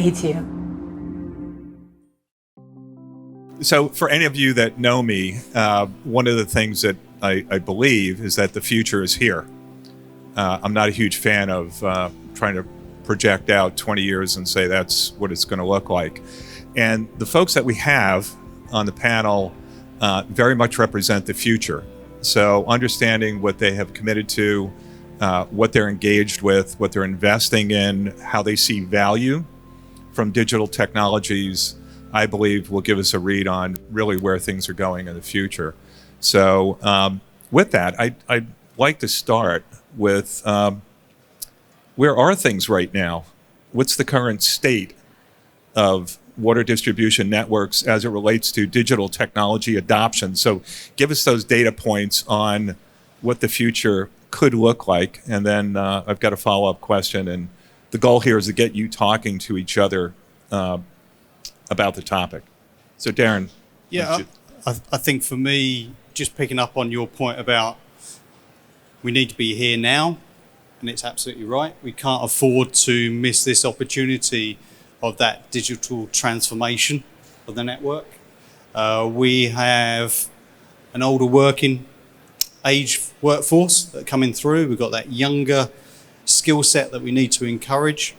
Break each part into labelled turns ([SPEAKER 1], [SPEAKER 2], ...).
[SPEAKER 1] Qatium.
[SPEAKER 2] So for any of you that know me, one of the things that I believe is that the future is here. I'm not a huge fan of trying to project out 20 years and say that's what it's going to look like. And the folks that we have on the panel very much represent the future. So understanding what they have committed to, what they're engaged with, what they're investing in, how they see value from digital technologies, I believe will give us a read on really where things are going in the future. So with that, I'd like to start with where are things right now? What's the current state of water distribution networks as it relates to digital technology adoption? So give us those data points on what the future could look like. And then I've got a follow-up question. And the goal here is to get you talking to each other about the topic. So Darren.
[SPEAKER 3] Yeah, I think for me, just picking up on your point about we need to be here now, and it's absolutely right. We can't afford to miss this opportunity of that digital transformation of the network. We have an older working age workforce that are coming through. We've got that younger skill set that we need to encourage.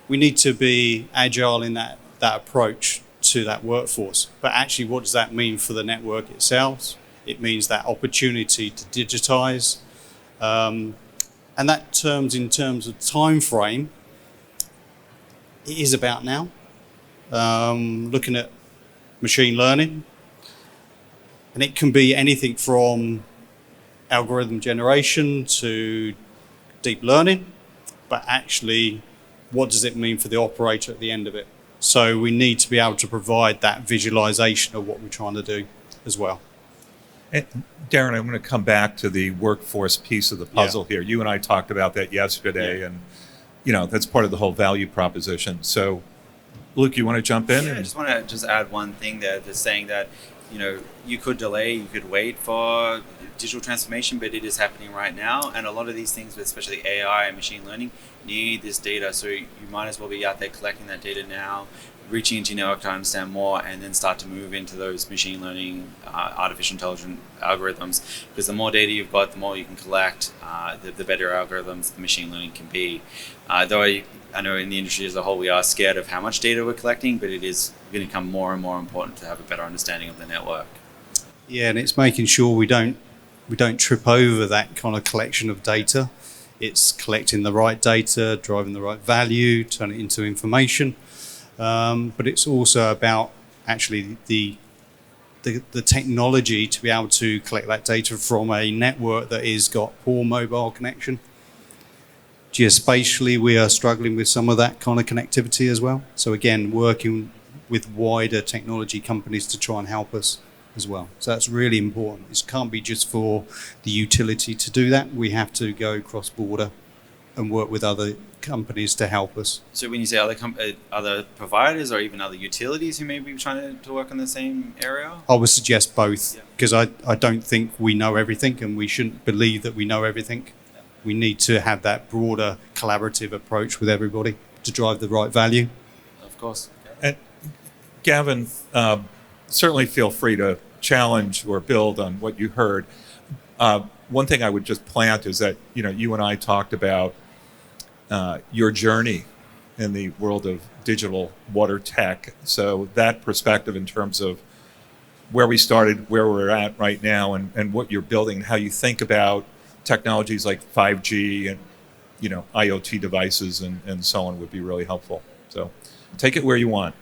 [SPEAKER 3] We need to be agile in that approach to that workforce. But actually, what does that mean for the network itself? It means that opportunity to digitize. And that in terms of time frame, it is about now. Looking at machine learning, and it can be anything from algorithm generation to deep learning, but actually, what does it mean for the operator at the end of it? So we need to be able to provide that visualization of what we're trying to do as well.
[SPEAKER 2] And Darren, I'm going to come back to the workforce piece of the puzzle here. You and I talked about that yesterday, and that's part of the whole value proposition. So, Luke, you want to jump in?
[SPEAKER 4] Yeah, I just want to add one thing there. That's saying that you could delay, you could wait for digital transformation, but it is happening right now. And a lot of these things, especially AI and machine learning, need this data. So you might as well be out there collecting that data now, reaching into your network to understand more, and then start to move into those machine learning, artificial intelligence algorithms. Because the more data you've got, the more you can collect, the better algorithms the machine learning can be. Though I know in the industry as a whole, we are scared of how much data we're collecting, but it is going to become more and more important to have a better understanding of the network.
[SPEAKER 3] Yeah, and it's making sure we don't trip over that kind of collection of data. It's collecting the right data, driving the right value, turning it into information. But it's also about actually the technology to be able to collect that data from a network that has got poor mobile connection. Geospatially, we are struggling with some of that kind of connectivity as well. So again, working with wider technology companies to try and help us as well. So that's really important. It can't be just for the utility to do that. We have to go cross-border and work with other companies to help us.
[SPEAKER 4] So when you say other providers or even other utilities who may be trying to work in the same area?
[SPEAKER 3] I would suggest both, because I don't think we know everything, and we shouldn't believe that we know everything. We need to have that broader collaborative approach with everybody to drive the right value.
[SPEAKER 4] Of course.
[SPEAKER 2] And Gavin, certainly feel free to challenge or build on what you heard. One thing I would just plant is that you and I talked about your journey in the world of digital water tech. So that perspective in terms of where we started, where we're at right now, and what you're building, how you think about technologies like 5G and IoT devices and so on would be really helpful. So take it where you want.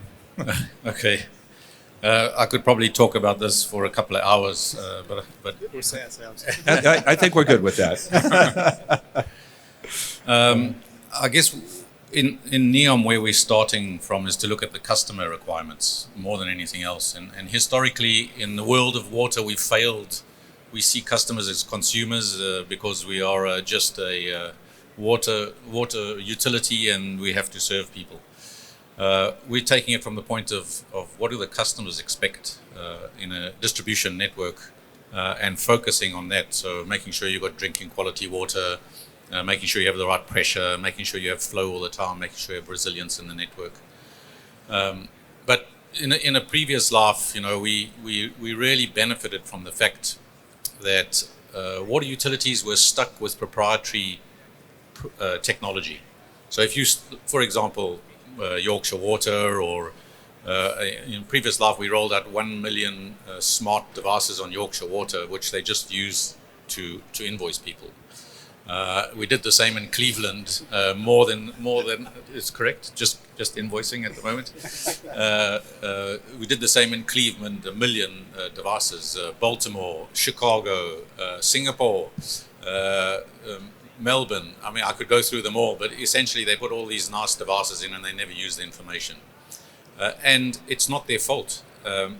[SPEAKER 5] Okay. I could probably talk about this for a couple of hours, but
[SPEAKER 2] I think we're good with that.
[SPEAKER 5] I guess in NEOM, where we're starting from is to look at the customer requirements more than anything else. And historically, in the world of water, we failed. We see customers as consumers because we are just a water utility, and we have to serve people. We're taking it from the point of what do the customers expect in a distribution network, and focusing on that. So making sure you've got drinking quality water, making sure you have the right pressure, making sure you have flow all the time, making sure you have resilience in the network. But in a previous life, we really benefited from the fact that water utilities were stuck with proprietary technology. So if you, for example, Yorkshire Water, or in previous life, we rolled out 1 million smart devices on Yorkshire Water, which they just use to invoice people. We did the same in Cleveland, more than is correct, just invoicing at the moment. We did the same in Cleveland, 1 million devices. Baltimore, Chicago, Singapore, Melbourne. I mean, I could go through them all, but essentially they put all these nice devices in and they never use the information. And it's not their fault.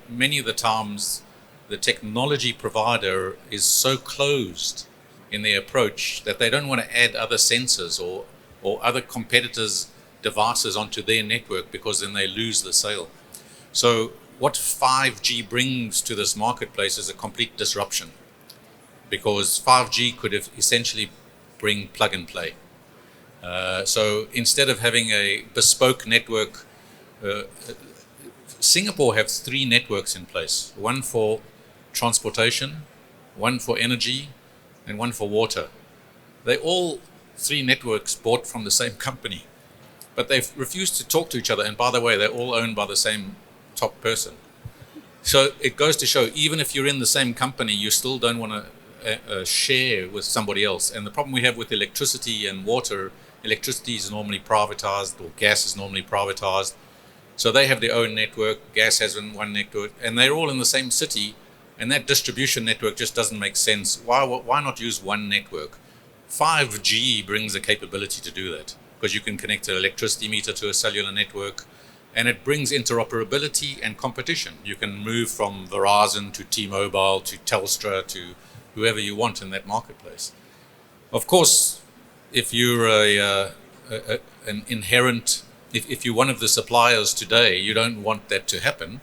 [SPEAKER 5] Many of the times the technology provider is so closed in their approach that they don't want to add other sensors or other competitors' devices onto their network, because then they lose the sale. So what 5G brings to this marketplace is a complete disruption, because 5G could have essentially bring plug and play. So instead of having a bespoke network, Singapore have 3 networks in place, one for transportation, one for energy, and one for water. They all 3 networks bought from the same company, but they've refused to talk to each other. And by the way, they're all owned by the same top person. So it goes to show, even if you're in the same company, you still don't want to share with somebody else. And the problem we have with electricity and water, electricity is normally privatized, or gas is normally privatized. So they have their own network, gas has one network, and they're all in the same city. And that distribution network just doesn't make sense. Why not use one network? 5G brings the capability to do that, because you can connect an electricity meter to a cellular network, and it brings interoperability and competition. You can move from Verizon to T-Mobile to Telstra to whoever you want in that marketplace. Of course, if you're an inherent, if you're one of the suppliers today, you don't want that to happen,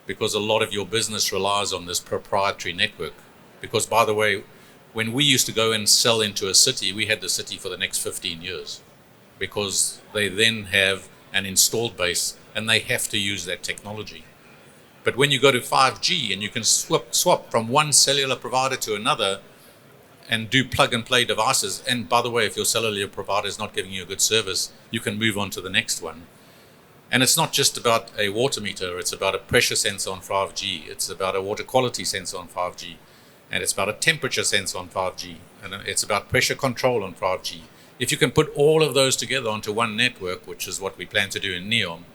[SPEAKER 5] because a lot of your business relies on this proprietary network. Because, by the way, when we used to go and sell into a city, we had the city for the next 15 years, because they then have an installed base and they have to use that technology. But when you go to 5G and you can swap from one cellular provider to another and do plug and play devices, and by the way, if your cellular provider is not giving you a good service, you can move on to the next one. And it's not just about a water meter, it's about a pressure sensor on 5G, it's about a water quality sensor on 5G, and it's about a temperature sensor on 5G, and it's about pressure control on 5G. If you can put all of those together onto one network, which is what we plan to do in NEOM,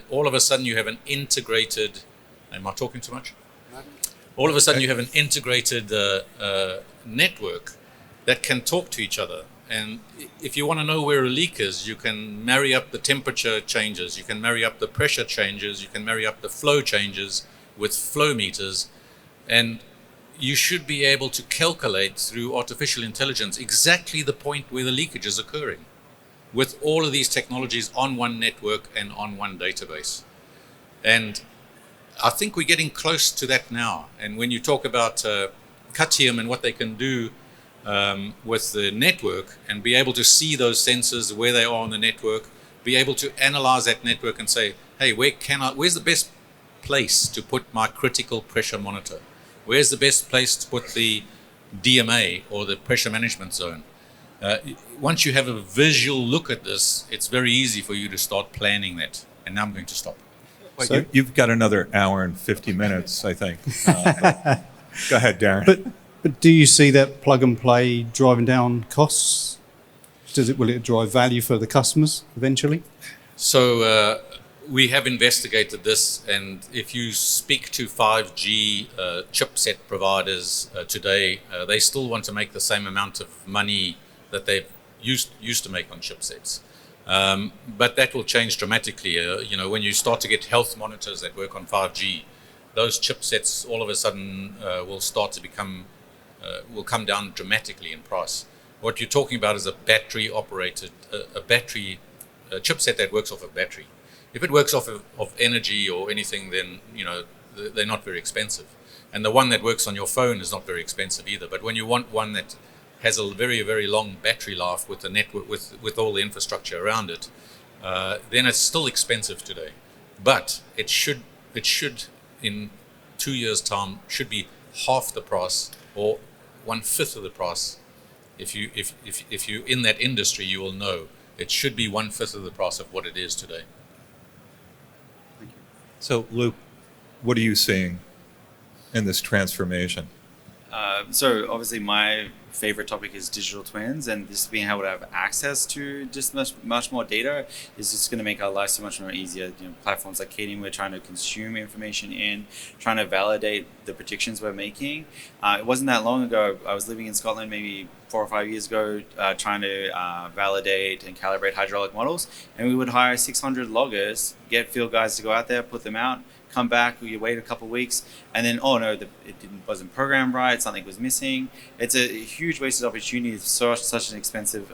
[SPEAKER 5] all of a sudden you have an integrated, am I talking too much? All of a sudden you have an integrated network that can talk to each other. And if you want to know where a leak is, you can marry up the temperature changes, you can marry up the pressure changes, you can marry up the flow changes with flow meters, and you should be able to calculate through artificial intelligence exactly the point where the leakage is occurring, with all of these technologies on one network and on one database. And I think we're getting close to that now. And when you talk about Qatium and what they can do with the network, and be able to see those sensors, where they are on the network, be able to analyze that network and say, hey, where's the best place to put my critical pressure monitor? Where's the best place to put the DMA, or the pressure management zone? Once you have a visual look at this, it's very easy for you to start planning that. And now I'm going to stop.
[SPEAKER 2] So, you've got another hour and 50 minutes, I think. Go ahead, Darren.
[SPEAKER 3] But do you see that plug and play driving down costs? Will it drive value for the customers eventually?
[SPEAKER 5] So we have investigated this, and if you speak to 5G chipset providers today, they still want to make the same amount of money that they used to make on chipsets. But that will change dramatically. When you start to get health monitors that work on 5G, those chipsets all of a sudden will start to will come down dramatically in price. What you're talking about is a battery operated, a chipset that works off a battery. If it works off of energy or anything, then they're not very expensive. And the one that works on your phone is not very expensive either. But when you want one that has a very, very long battery life with the network, with all the infrastructure around it, then it's still expensive today. But it should in 2 years' time should be half the price or 1/5 of the price. If you in that industry, you will know it should be 1/5 of the price of what it is today.
[SPEAKER 2] So, Luke, what are you seeing in this transformation?
[SPEAKER 4] So obviously my favorite topic is digital twins, and just being able to have access to just much more data is just going to make our lives so much more easier. Platforms like Qatium, we're trying to consume information in, trying to validate the predictions we're making. It wasn't that long ago, I was living in Scotland maybe 4 or 5 years ago, trying to validate and calibrate hydraulic models, and we would hire 600 loggers, get field guys to go out there, put them out, come back, you wait a couple of weeks, and then, oh no, wasn't programmed right, something was missing. It's a huge wasted opportunity. It's such an expensive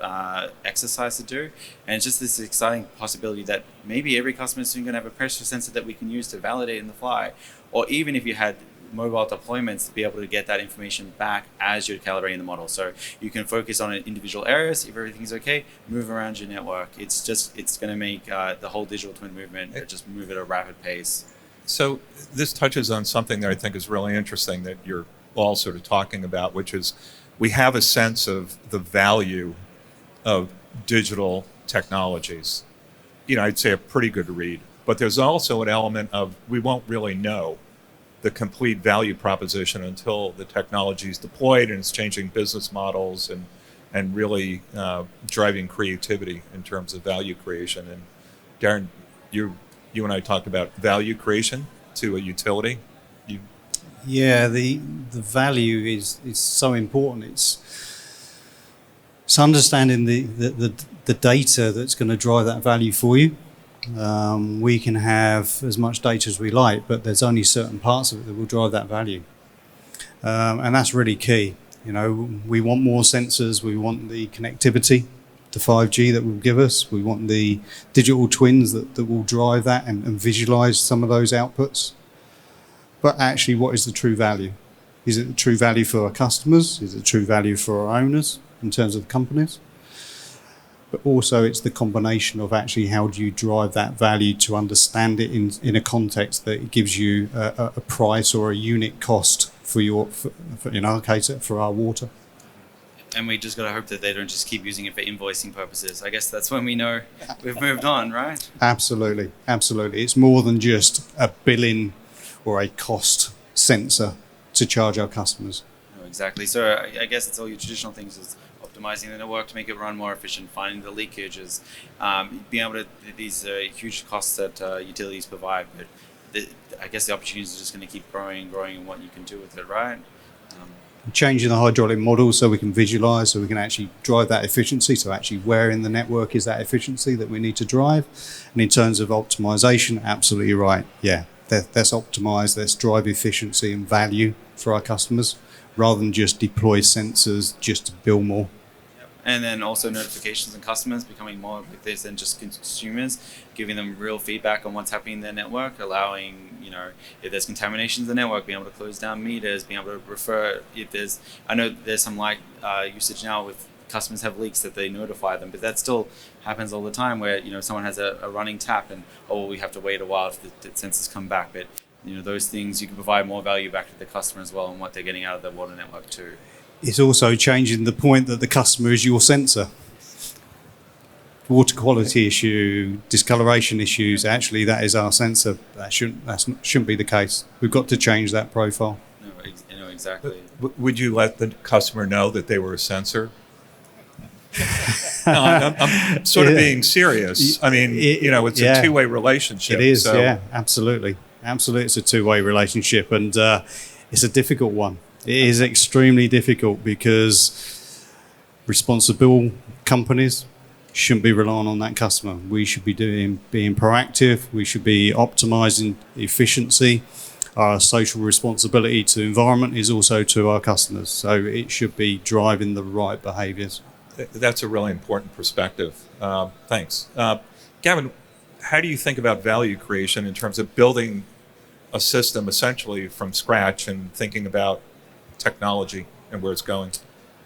[SPEAKER 4] exercise to do, and it's just this exciting possibility that maybe every customer is soon going to have a pressure sensor that we can use to validate in the fly, or even if you had mobile deployments, to be able to get that information back as you're calibrating the model. So you can focus on individual areas. If everything's okay, move around your network. It's going to make the whole digital twin movement just move at a rapid pace.
[SPEAKER 2] So this touches on something that I think is really interesting that you're all sort of talking about, which is we have a sense of the value of digital technologies. I'd say a pretty good read, but there's also an element of we won't really know the complete value proposition until the technology is deployed and it's changing business models and really driving creativity in terms of value creation. And Darren, you and I talked about value creation to a utility.
[SPEAKER 3] Yeah, the value is so important. It's understanding the data that's going to drive that value for you. We can have as much data as we like, but there's only certain parts of it that will drive that value. And that's really key. We want more sensors, we want the connectivity to 5G that will give us, we want the digital twins that will drive that and visualize some of those outputs. But actually, what is the true value? Is it the true value for our customers? Is it the true value for our owners in terms of companies? But also it's the combination of actually how do you drive that value to understand it in a context that gives you a price or a unit cost for in our case, for our water.
[SPEAKER 4] And we just got to hope that they don't just keep using it for invoicing purposes. I guess that's when we know we've moved on, right?
[SPEAKER 3] Absolutely. It's more than just a billing or a cost sensor to charge our customers.
[SPEAKER 4] No, exactly. So I guess it's all your traditional things is optimizing the network to make it run more efficient, finding the leakages, being able to, these huge costs that utilities provide. But I guess the opportunities are just going to keep growing and what you can do with it, right?
[SPEAKER 3] Changing the hydraulic model so we can visualize, so we can actually drive that efficiency. So actually where in the network is that efficiency that we need to drive? And in terms of optimization, absolutely right. Yeah, let's optimize, let's drive efficiency and value for our customers rather than just deploy sensors just to bill more.
[SPEAKER 4] And then also notifications and customers becoming more like this than just consumers, giving them real feedback on what's happening in their network, allowing, if there's contaminations in the network, being able to close down meters, being able to refer if I know there's some light usage now with customers have leaks that they notify them, but that still happens all the time where, someone has a running tap and, we have to wait a while for the sensors come back. But, those things, you can provide more value back to the customer as well and what they're getting out of the water network too.
[SPEAKER 3] It's also changing the point that the customer is your sensor. Water quality issue, discoloration issues, actually that is our sensor. That shouldn't be the case. We've got to change that profile.
[SPEAKER 4] No, exactly.
[SPEAKER 2] Would you let the customer know that they were a sensor? No, I'm sort of being serious. I mean, it's a two-way relationship.
[SPEAKER 3] It is, so. Yeah, absolutely. Absolutely, it's a two-way relationship, and it's a difficult one. It is extremely difficult because responsible companies shouldn't be relying on that customer. We should be being proactive. We should be optimizing efficiency. Our social responsibility to the environment is also to our customers. So it should be driving the right behaviors.
[SPEAKER 2] That's a really important perspective. Thanks. Gavin, how do you think about value creation in terms of building a system essentially from scratch and thinking about technology and where it's going?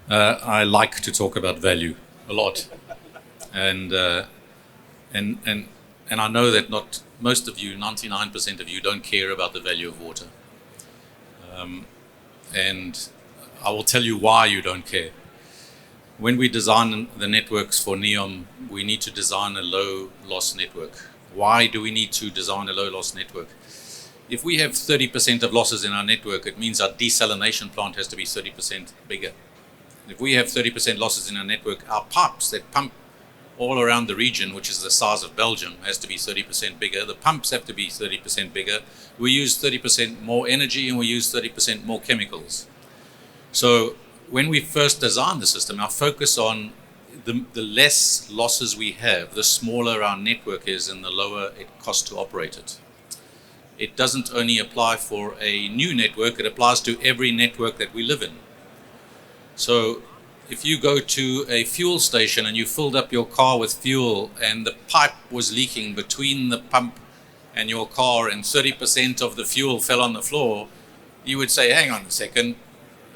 [SPEAKER 5] I like to talk about value a lot, and I know that not most of you, 99% of you, don't care about the value of water, and I will tell you why you don't care. When we design the networks for NEOM, we need to design a low loss network. Why do we need to design a low loss network? If we have 30% of losses in our network, it means our desalination plant has to be 30% bigger. If we have 30% losses in our network, our pipes that pump all around the region, which is the size of Belgium, has to be 30% bigger. The pumps have to be 30% bigger. We use 30% more energy and we use 30% more chemicals. So when we first designed the system, our focus on the less losses we have, the smaller our network is and the lower it costs to operate it. It doesn't only apply for a new network, it applies to every network that we live in. So if you go to a fuel station and you filled up your car with fuel and the pipe was leaking between the pump and your car and 30% of the fuel fell on the floor, you would say, hang on a second,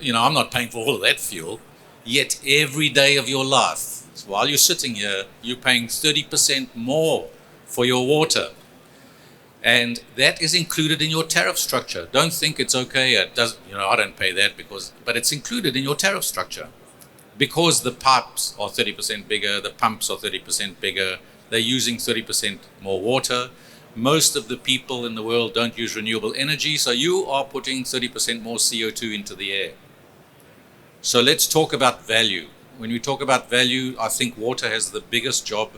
[SPEAKER 5] I'm not paying for all of that fuel. Yet every day of your life, while you're sitting here, you're paying 30% more for your water. And that is included in your tariff structure. Don't think it's okay. I don't pay that but it's included in your tariff structure. Because the pipes are 30% bigger, the pumps are 30% bigger, they're using 30% more water. Most of the people in the world don't use renewable energy, so you are putting 30% more CO2 into the air. So let's talk about value. When we talk about value, I think water has the biggest job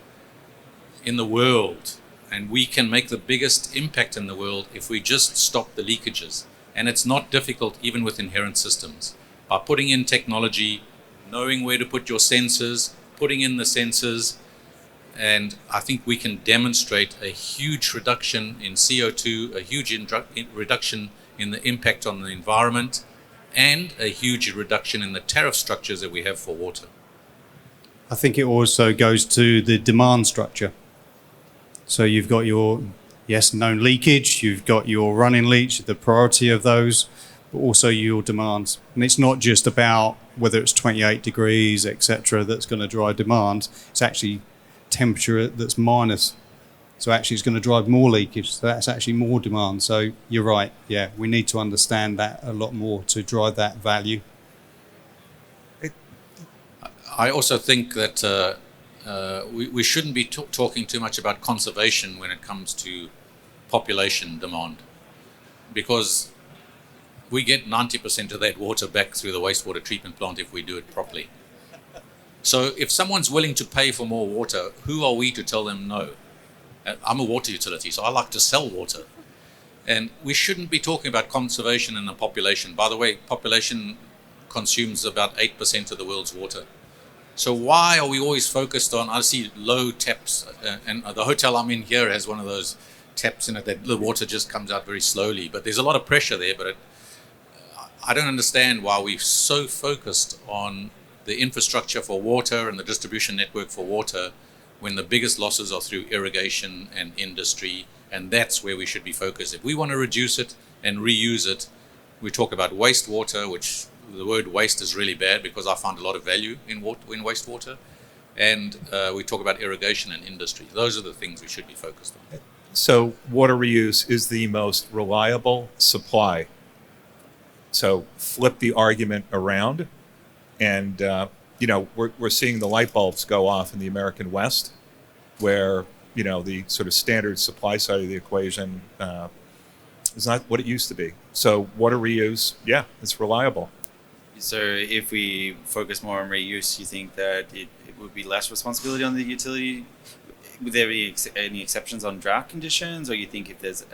[SPEAKER 5] in the world, and we can make the biggest impact in the world if we just stop the leakages. And it's not difficult even with inherent systems. By putting in technology, knowing where to put your sensors, putting in the sensors, and I think we can demonstrate a huge reduction in CO2, a huge reduction in the impact on the environment, and a huge reduction in the tariff structures that we have for water.
[SPEAKER 3] I think it also goes to the demand structure. So you've got your, known leakage, you've got your running leaks, the priority of those, but also your demands. And it's not just about whether it's 28 degrees, etc., that's going to drive demand. It's actually temperature that's minus. So actually it's going to drive more leakage. So that's actually more demand. So you're right. Yeah, we need to understand that a lot more to drive that value.
[SPEAKER 5] I also think that we shouldn't be talking too much about conservation when it comes to population demand, because we get 90% of that water back through the wastewater treatment plant if we do it properly. So if someone's willing to pay for more water, who are we to tell them no? I'm a water utility, so I like to sell water. And we shouldn't be talking about conservation in the population. By the way, population consumes about 8% of the world's water. So why are we always focused on, I see low taps, and the hotel I'm in here has one of those taps in it that the water just comes out very slowly, but there's a lot of pressure there. But I don't understand why we're so focused on the infrastructure for water and the distribution network for water when the biggest losses are through irrigation and industry, and that's where we should be focused. If we want to reduce it and reuse it, we talk about wastewater, which the word waste is really bad because I find a lot of value in wastewater, and we talk about irrigation and industry. Those are the things we should be focused on.
[SPEAKER 2] So water reuse is the most reliable supply. So flip the argument around, and we're seeing the light bulbs go off in the American West, where the sort of standard supply side of the equation is not what it used to be. So water reuse, it's reliable.
[SPEAKER 4] So if we focus more on reuse, you think that it would be less responsibility on the utility? Would there be any exceptions on drought conditions, or you think if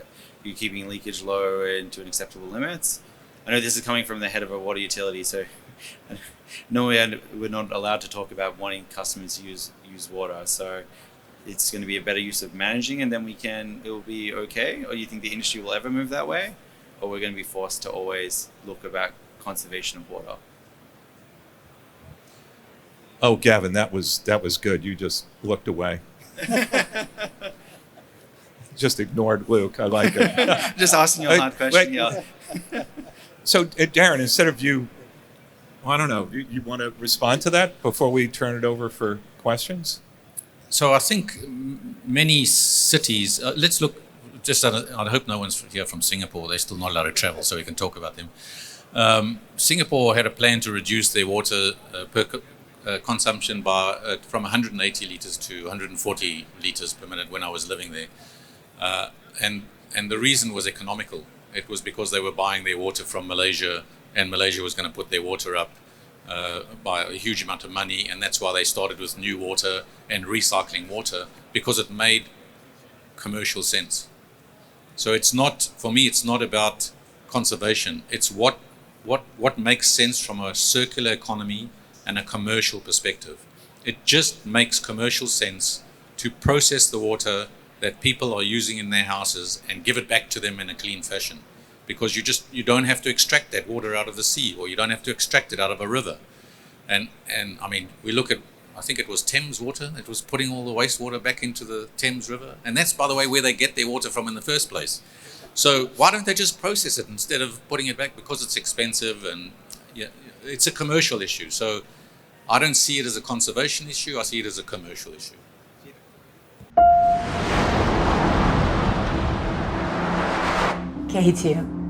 [SPEAKER 4] you're keeping leakage low and to an acceptable limits? I know this is coming from the head of a water utility, so normally we're not allowed to talk about wanting customers to use water. So it's going to be a better use of managing, and then it will be okay? Or you think the industry will ever move that way? Or we're going to be forced to always look about conservation of water?
[SPEAKER 2] Oh, Gavin, that was good. You just looked away. Just ignored Luke. I like it.
[SPEAKER 4] Just asking you a hard question. Yeah.
[SPEAKER 2] So, Darren, instead of you I don't know. You want to respond to that before we turn it over for questions?
[SPEAKER 5] So I think many cities, let's look, I hope no one's here from Singapore. They're still not allowed to travel, so we can talk about them. Singapore had a plan to reduce their water consumption by from 180 liters to 140 liters per minute when I was living there. And the reason was economical. It was because they were buying their water from Malaysia, and Malaysia was going to put their water up by a huge amount of money, and that's why they started with new water and recycling water, because it made commercial sense. So it's not, for me, it's not about conservation. It's what makes sense from a circular economy and a commercial perspective. It just makes commercial sense to process the water that people are using in their houses and give it back to them in a clean fashion, because you don't have to extract that water out of the sea, or you don't have to extract it out of a river. And I mean, we look at, I think it was Thames Water, it was putting all the wastewater back into the Thames River, and that's, by the way, where they get their water from in the first place. So why don't they just process it instead of putting it back? Because it's expensive, and yeah, it's a commercial issue. So I don't see it as a conservation issue, I see it as a commercial issue.
[SPEAKER 1] Qatium.